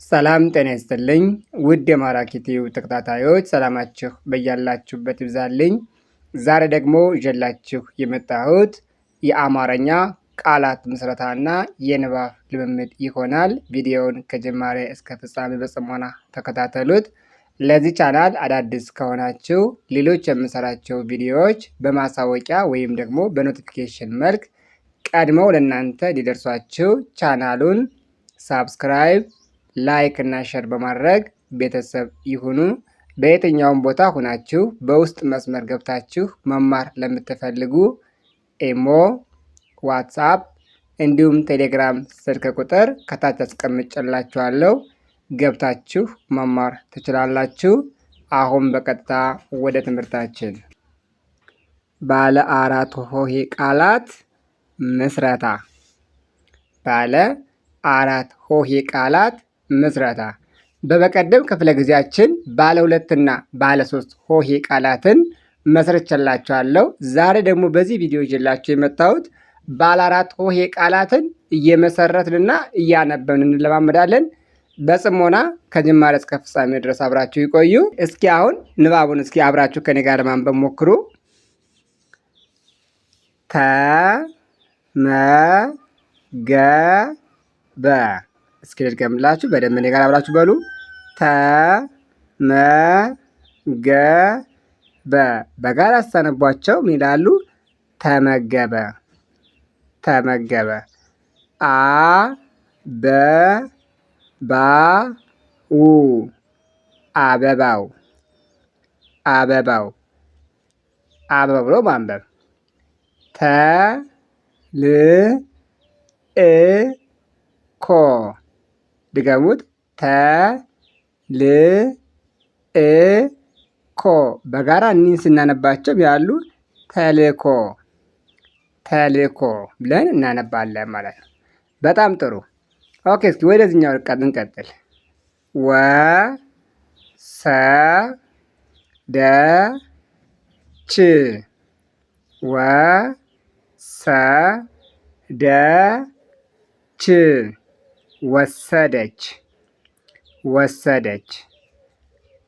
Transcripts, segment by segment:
ሰላም ጤና ይስጥልኝ ውድ የማራኪ ቲዩብ ተከታታዮች ሰላማችሁ በያላችሁበት ይብዛልኝ። ዛሬ ደግሞ ይዤላችሁ የመጣሁት የአማርኛ ቃላት ምስረታና የንባብ ልምምድ ይሆናል። ቪዲዮውን ከጅማሬ እስከ ፍጻሜ በጽሞና ተከታተሉት። ለዚህ ቻናል አዳዲስ ከሆናችሁ ሌሎች የምሰራቸው ቪዲዮዎች በማሳወቂያ ወይም ደግሞ በኖቲፊኬሽን መልክ ቀድመው ለእናንተ ሊደርሷችሁ ቻናሉን ሳብስክራይብ ላይክ እና ሼር በማድረግ ቤተሰብ ይሁኑ። በየትኛውም ቦታ ሁናችሁ በውስጥ መስመር ገብታችሁ መማር ለምትፈልጉ ኢሞ፣ ዋትስአፕ እንዲሁም ቴሌግራም ስልክ ቁጥር ከታች አስቀምጬላችኋለሁ። ገብታችሁ መማር ትችላላችሁ። አሁን በቀጥታ ወደ ትምህርታችን። ባለ አራት ሆሄ ቃላት ምስረታ። ባለ አራት ሆሄ ቃላት ምስረታ። በበቀደም ክፍለ ጊዜያችን ባለ ሁለትና ባለ ሶስት ሆሄ ቃላትን መስርቼላችኋለሁ። ዛሬ ደግሞ በዚህ ቪዲዮ ይዤላችሁ የመጣሁት ባለ አራት ሆሄ ቃላትን እየመሰረትንና እያነበብን እንለማመዳለን። በጽሞና ከጅማሬ እስከ ፍጻሜ ድረስ አብራችሁ ይቆዩ። እስኪ አሁን ንባቡን እስኪ አብራችሁ ከኔ ጋር ማንበብ ሞክሩ። ተመገበ። እስኪ ልድገምላችሁ በደንብ እኔ ጋር አብራችሁ በሉ። ተመገበ። በጋራ አስተነቧቸው ምን ይላሉ? ተመገበ፣ ተመገበ። አበባው፣ አበባው፣ አበባው፣ አበባው ብሎ ማንበብ። ተልእኮ፣ ድገሙት። ተልእኮ። በጋራ እኒህን ስናነባቸው ያሉ ተልእኮ፣ ተልእኮ ብለን እናነባለን ማለት ነው። በጣም ጥሩ። ኦኬ፣ እስኪ ወደዚህኛው እንቀጥል። ወሰደች፣ ወሰደች፣ ወሰደች፣ ወሰደች።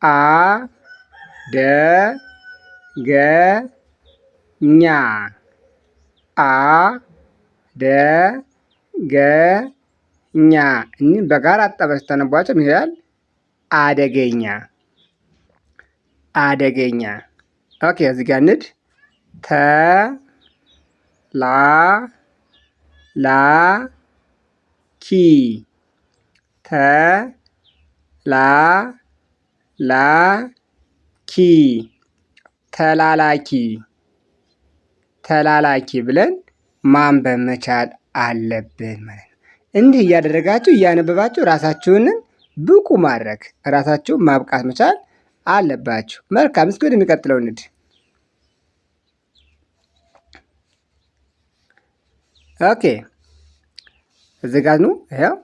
አደገኛ፣ አደገኛ። እኒህ በጋራ አጣበስ ተነቧቸው ምን ይላል? አደገኛ፣ አደገኛ። ኦኬ፣ እዚህ ጋር እንሂድ። ተላላኪ፣ ተላላኪ፣ ተላላኪ፣ ተላላኪ ብለን ማንበብ መቻል አለብን ማለት ነው። እንዲህ እያደረጋችሁ እያነበባችሁ ራሳችሁንን ብቁ ማድረግ ራሳችሁን ማብቃት መቻል አለባችሁ። መልካም፣ እስኪ ወደሚቀጥለው እንሂድ። ኦኬ፣ እዚህ ጋር ነው። ይኸው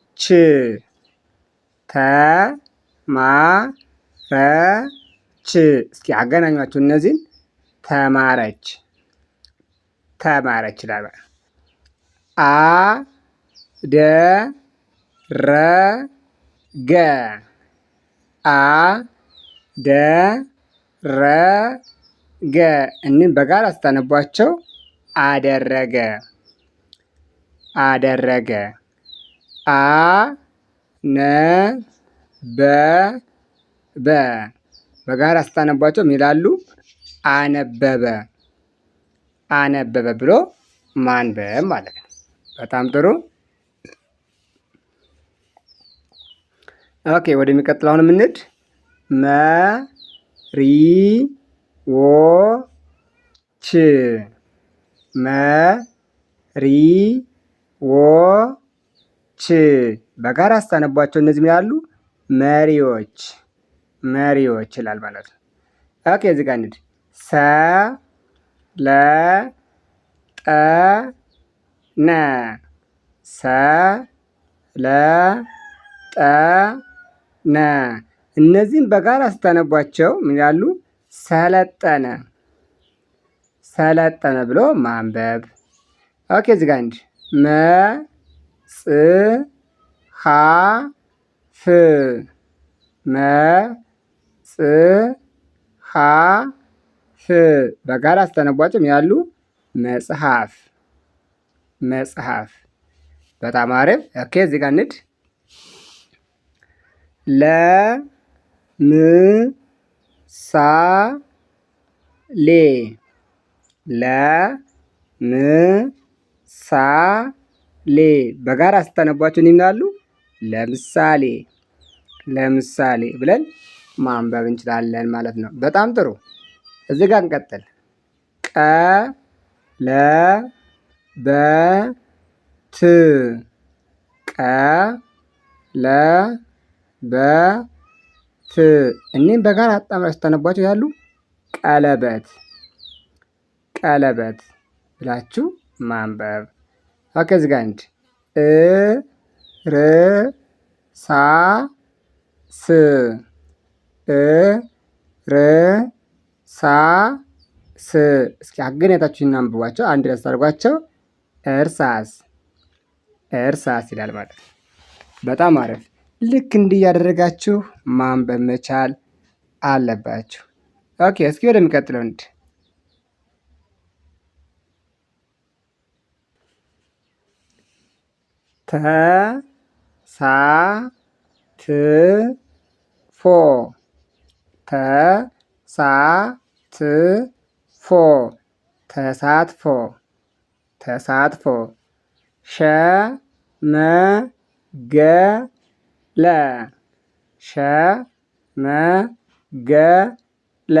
ተማረች፣ ተማረች። እስኪ አገናኟቸው እነዚህን። ተማረች፣ ተማረች ይላል። አደረገ፣ አደረገ። እንን በጋራ ስታነቧቸው አደረገ፣ አደረገ። አነበበ፣ በጋራ ስታነቧቸው ምን ይላሉ? አነበበ፣ አነበበ ብሎ ማንበብ ማለት ነው። በጣም ጥሩ። ኦኬ፣ ወደሚቀጥለው አሁን የምንሄድ መሪዎች፣ መሪዎች። በጋራ ስታነቧቸው እነዚህ ምን ያሉ? መሪዎች፣ መሪዎች ይላል ማለት ነው። ኦኬ፣ እዚህ ጋር እንሂድ። ሰለጠነ፣ ሰለጠነ። እነዚህም በጋራ ስታነቧቸው ምን ያሉ? ሰለጠነ፣ ሰለጠነ ብሎ ማንበብ። ኦኬ እዚህ ጋር አንድ መ ጽ ሐ ፍ መ ጽ ሐ ፍ በጋራ አስተነቧጭም ያሉ መጽሐፍ መጽሐፍ። በጣም አሪፍ። ኦኬ እዚህ ጋር እንድ ለ ም ሳ ሌ ለ ም ሳ ሌ በጋራ ስታነቧቸው ይላሉ ለምሳሌ ለምሳሌ ብለን ማንበብ እንችላለን ማለት ነው። በጣም ጥሩ። እዚህ ጋር እንቀጥል። ቀ ለ በ ት ቀ ለ በ ት እኒህም በጋራ አጣምራችሁ ስታነቧቸው ያሉ ቀለበት ቀለበት ብላችሁ ማንበብ። ከዚህ ጋር አንድ ር ሳ ስ ር ሳ ስ እስኪ አገናኝታችሁ እናንብቧቸው። አንድ ላይ አድርጓቸው እርሳስ እርሳስ ይላል ማለት ነው። በጣም አሪፍ። ልክ እንዲህ ያደረጋችሁ ማንበብ መቻል አለባችሁ። ኦኬ እስኪ ወደሚቀጥለው እንድ ተ ሳ ት ፎ ተ ሳ ት ፎ ተሳትፎ ተሳትፎ ሸ መ ገ ለ ሸ መ ገ ለ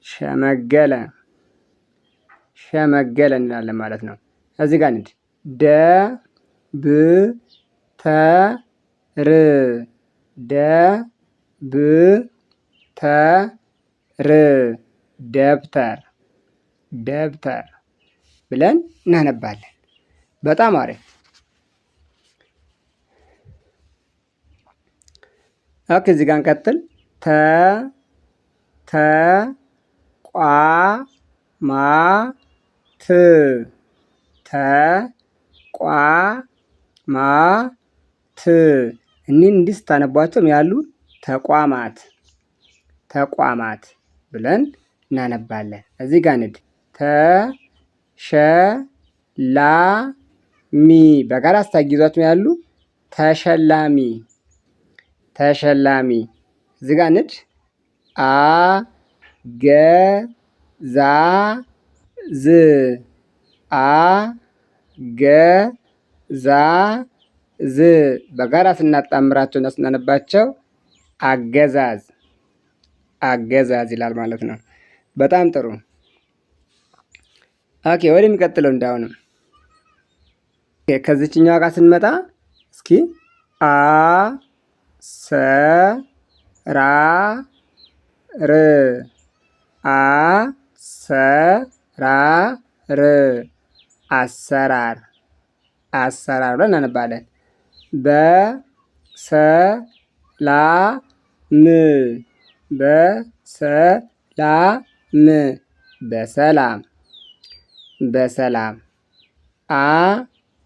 ሸመገለ ሸመገለ እንላለን ማለት ነው። እዚህ ጋር እንሂድ። ደ ብ ተ ር ደ ብ ተ ር ደብተር ደብተር ብለን እናነባለን። በጣም አሪፍ። ኦኬ እዚህ ጋር እንቀጥል። ተ ተ ቋ ማ ት ተ ቋ ማ ት እኒህን እንዲህ ስታነቧቸው ያሉ ተቋማት ተቋማት ብለን እናነባለን። እዚህ ጋር ንድ ተ ሸ ላ ሚ በጋራ ስታጊዟቸው ያሉ ተሸላሚ ተሸላሚ። እዚህ ጋር ንድ አ ገ ዛ ዝ አ ገ ዛ ዝ በጋራ ስናጣምራቸውና ስናነባቸው አገዛዝ አገዛዝ ይላል ማለት ነው። በጣም ጥሩ። ኦኬ ወደሚቀጥለው እንዳሁንም ከዚችኛዋ ጋር ስንመጣ እስኪ አ ሰ ራ ር አ ሰ ራ ር አሰራር አሰራር ብለን እናነባለን። በ ሰ ላ ም በ ሰ ላ ም በሰላም በሰላም። አ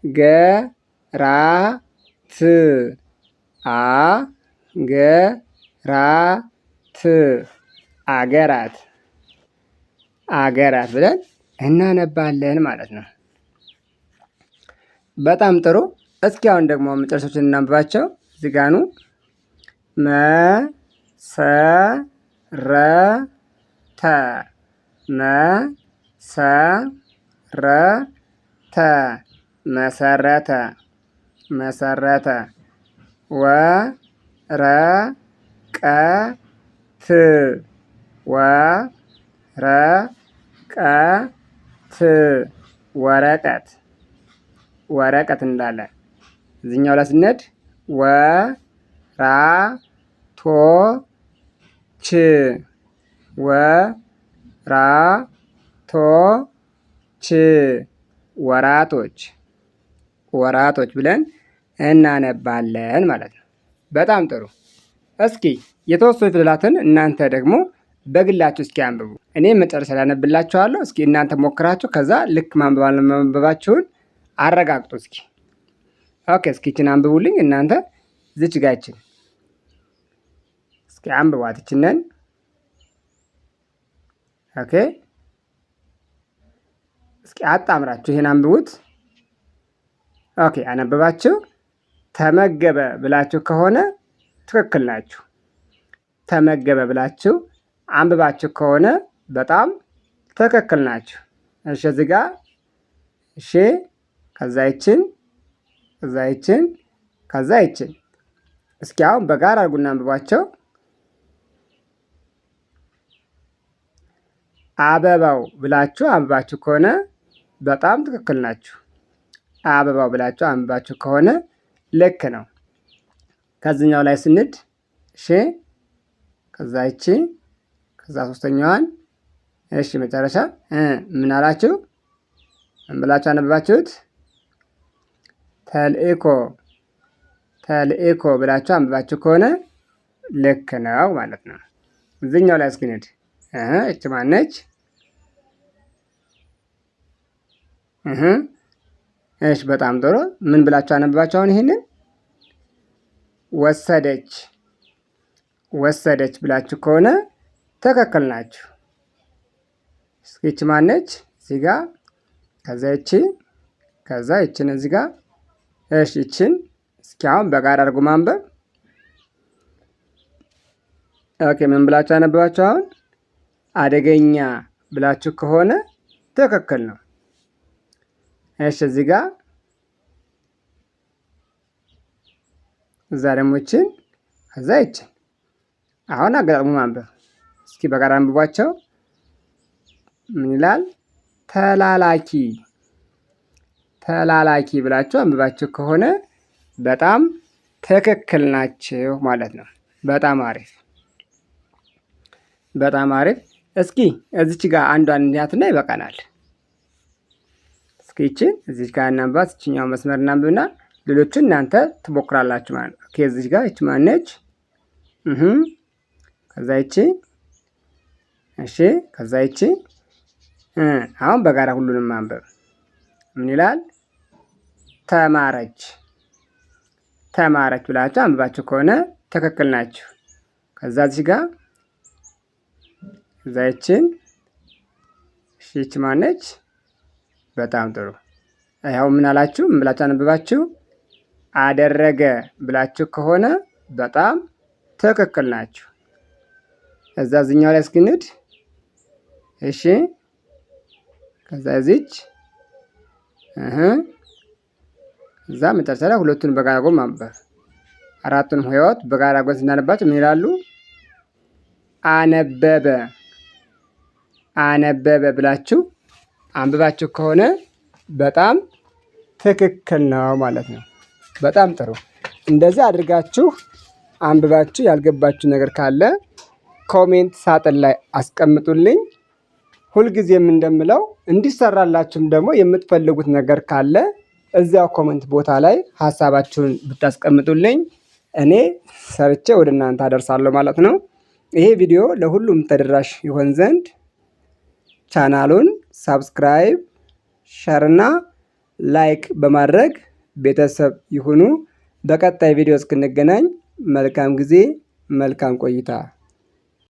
ገ ራ ት አ ገ ራ ት አገራት አገራት ብለን እናነባለን ማለት ነው። በጣም ጥሩ። እስኪ አሁን ደግሞ መጨረሻዎችን እናንብባቸው። እዚህ ጋኑ መ ሰ ረ ተ መ ሰ ረ ተ መሰረተ መሰረተ ወ ረ ቀ ት ወ ረ ቀ ት ወረቀት ወረቀት እንዳለን እዚህኛው ላይ ስንሄድ ወ ራ ቶ ች ወ ራ ቶ ች ወራቶች ወራቶች ብለን እናነባለን ማለት ነው። በጣም ጥሩ። እስኪ የተወሰኑ ፊደላትን እናንተ ደግሞ በግላችሁ እስኪ አንብቡ። እኔ መጨረሻ ላይ አነብላችኋለሁ። እስኪ እናንተ ሞክራችሁ ከዛ ልክ ማንበባችሁን አረጋግጡ እስኪ። ኦኬ፣ እስኪ ይችን አንብቡልኝ እናንተ ዝች ጋችን እስኪ አንብቧት ይችነን። ኦኬ፣ እስኪ አጣምራችሁ ይሄን አንብቡት። ኦኬ፣ አነበባችሁ። ተመገበ ብላችሁ ከሆነ ትክክል ናችሁ። ተመገበ ብላችሁ አንብባችሁ ከሆነ በጣም ትክክል ናችሁ። እሺ፣ እዚህ ጋር እሺ፣ ከዛ ይችን፣ ከዛ ይችን፣ ከዛ ይችን። እስኪ አሁን በጋራ አድርጉና አንብቧቸው። አበባው ብላችሁ አንብባችሁ ከሆነ በጣም ትክክል ናችሁ። አበባው ብላችሁ አንብባችሁ ከሆነ ልክ ነው። ከዚህኛው ላይ ስንድ እሺ፣ ከዛ ይቺ፣ ከዛ ሶስተኛዋን እሺ፣ መጨረሻ ምን አላችሁ? ምን ብላችሁ አነበባችሁት? ተልእኮ፣ ተልእኮ ብላችሁ አንብባችሁ ከሆነ ልክ ነው ማለት ነው። እዚህኛው ላይ እስኪ እንሂድ። እቺ ማነች? እሺ፣ በጣም ጥሩ። ምን ብላችሁ አነበባችሁ? አሁን ይሄንን ወሰደች፣ ወሰደች ብላችሁ ከሆነ ትክክል ናችሁ። እስኪ ይቺ ማነች? እዚህ ጋር፣ ከዛ ይቺ፣ ከዛ ይቺን እዚህ ጋር። እሺ፣ ይቺን እስኪ አሁን በጋራ አድርጉ ማንበብ። ኦኬ፣ ምን ብላችሁ አነበባችሁ? አሁን አደገኛ ብላችሁ ከሆነ ትክክል ነው። እሺ፣ እዚህ ጋር እዛ ደግሞ ይችን፣ ከዛ ይችን። አሁን አገጣጥሙ ማንበብ። እስኪ በጋራ አንብቧቸው። ምን ይላል? ተላላኪ፣ ተላላኪ ብላችሁ አንብባችሁ ከሆነ በጣም ትክክል ናችሁ ማለት ነው። በጣም አሪፍ፣ በጣም አሪፍ። እስኪ እዚች ጋር አንዷን እንያትና ይበቃናል። እስኪ ይችን እዚች ጋር እናንባት። እችኛው መስመር እናንብብና ሌሎችን እናንተ ትሞክራላችሁ ማለት ነው። ኦኬ፣ እዚች ጋር ይች ማነች? ከዛ ይቺ፣ እሺ፣ ከዛ ይቺ። አሁን በጋራ ሁሉንም ማንበብ። ምን ይላል? ተማረች፣ ተማረች ብላችሁ አንብባችሁ ከሆነ ትክክል ናችሁ። ከዛ እዚህ ጋር ከዛ ይችን፣ እሺ፣ ይች ማነች? በጣም ጥሩ። ያው ምን አላችሁ? ምን ብላችሁ አንብባችሁ? አደረገ ብላችሁ ከሆነ በጣም ትክክል ናችሁ። ከዛ እዚህኛው ላይ እስኪንድ፣ እሺ፣ ከዛ እዚች፣ እዛ መጨረሻ ላይ ሁለቱን በጋራ ጎን ማንበብ። አራቱን ህይወት በጋራ ጎን ስናነባቸው ምን ይላሉ? አነበበ፣ አነበበ ብላችሁ አንብባችሁ ከሆነ በጣም ትክክል ነው ማለት ነው። በጣም ጥሩ። እንደዚህ አድርጋችሁ አንብባችሁ ያልገባችሁ ነገር ካለ ኮሜንት ሳጥን ላይ አስቀምጡልኝ። ሁልጊዜም እንደምለው እንዲሰራላችሁም ደግሞ የምትፈልጉት ነገር ካለ እዚያው ኮሜንት ቦታ ላይ ሀሳባችሁን ብታስቀምጡልኝ እኔ ሰርቼ ወደ እናንተ አደርሳለሁ ማለት ነው። ይሄ ቪዲዮ ለሁሉም ተደራሽ ይሆን ዘንድ ቻናሉን ሳብስክራይብ፣ ሸር እና ላይክ በማድረግ ቤተሰብ ይሁኑ። በቀጣይ ቪዲዮ እስክንገናኝ መልካም ጊዜ፣ መልካም ቆይታ